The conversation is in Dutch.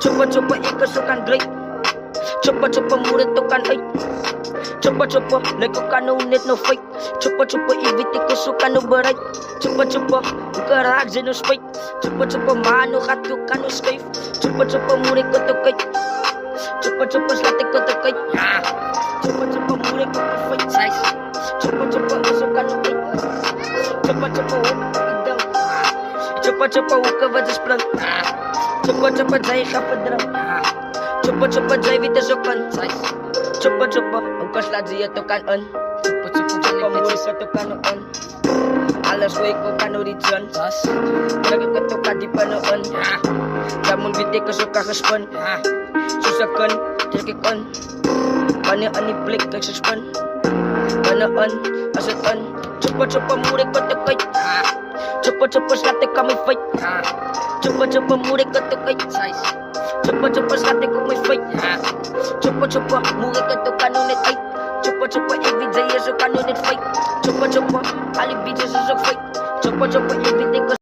Coba-coba ikasukan great. Coba-coba murid tukan ay. Coba-coba lakukan no need no fight. Coba-coba ibiti kusukan no baray. Coba-coba garage no spike. Coba-coba mano katukan no scafe. Coba-coba murid ko tukay. Coba-coba slate ko tukay. Coba-coba murid ko fight size. Coba-coba kusukan no fight. Coba-coba idang. Coba-coba wuka vajas prang. Coba-coba jai kapadrang. Coba-coba jai vitasokan size. Coba-coba ungkas laji atukan on. Coba-coba murid ko tukan on. Alas way ko kanurijan. Nagkatukan di panoon. Kamun biti ko suka kaspan. Susakan, terkikon. Panaan ni blik nagsaspan. Panaan, asatan. Coba-coba murid ko tukay. Coba-coba slate kami fight. Coba-coba murid ko tukay. Coba-coba slate ko may fight. Coba-coba murid ko tukan unit ay. Coba-coba everyday so kanunit fight. Coba-coba alibidyo sa fight. Coba-coba everyday ko